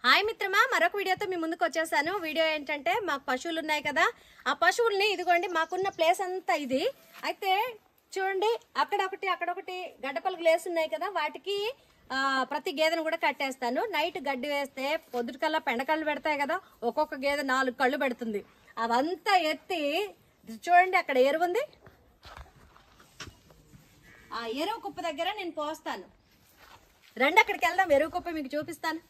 Hi మిత్రమా, మరొక వీడియోతో మీ ముందుకు వచ్చేసాను. వీడియో ఏంటంటే మాకు పశువులు ఉన్నాయి కదా, ఆ పశువుల్ని ఇదిగోండి మాకున్న ప్లేస్ అంతా ఇది. అయితే చూడండి, అక్కడొకటి గడ్డపలుగులు వేస్తున్నాయి కదా, వాటికి ప్రతి గేదెను కూడా కట్టేస్తాను. నైట్ గడ్డి వేస్తే పొద్దుటికల్లా పెండకళ్ళు పెడతాయి కదా, ఒక్కొక్క గేదె 4 కళ్ళు పెడుతుంది. అవంతా ఎత్తి చూడండి, అక్కడ ఎరువుంది, ఆ ఎరువు కుప్ప దగ్గర నేను పోస్తాను. రండి అక్కడికి వెళ్దాం, ఎరువు కుప్ప మీకు చూపిస్తాను.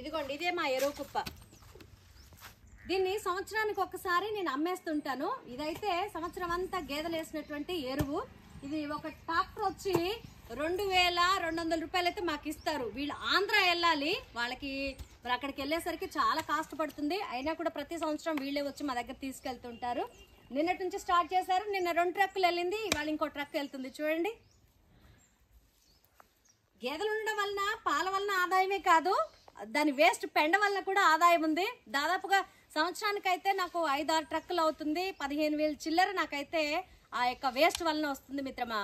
ఇదిగోండి, ఇదే మా ఎరువు కుప్ప. దీన్ని సంవత్సరానికి ఒకసారి నేను అమ్మేస్తుంటాను. ఇదైతే సంవత్సరం అంతా గేదెలు వేసినటువంటి ఎరువు. ఇది ఒక ట్రాక్టర్ వచ్చి 2200 రూపాయలు అయితే మాకు ఇస్తారు. వీళ్ళు ఆంధ్ర వెళ్ళాలి, వాళ్ళకి మరి అక్కడికి వెళ్ళేసరికి చాలా కాస్ట్ పడుతుంది. అయినా కూడా ప్రతి సంవత్సరం వీళ్ళే వచ్చి మా దగ్గర తీసుకెళ్తుంటారు. నిన్నటి నుంచి స్టార్ట్ చేశారు. నిన్న 2 ట్రక్కులు వెళ్ళింది, ఇవాళ ఇంకో ట్రక్ వెళ్తుంది. చూడండి, గేదెలు ఉండడం వలన పాల వలన ఆదాయమే కాదు, దాని వేస్ట్ పెండ వల్ల కూడా ఆదాయం ఉంది. దాదాపుగా సంవత్సరానికైతే నాకు 5-6 ట్రక్కులు అవుతుంది. 15,000 చిల్లర నాకైతే ఆ యొక్క వేస్ట్ వలన వస్తుంది. మిత్రమా,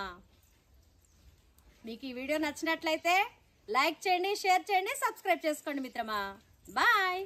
మీకు ఈ వీడియో నచ్చినట్లయితే లైక్ చేయండి, షేర్ చేయండి, సబ్స్క్రైబ్ చేసుకోండి. మిత్రమా, బాయ్.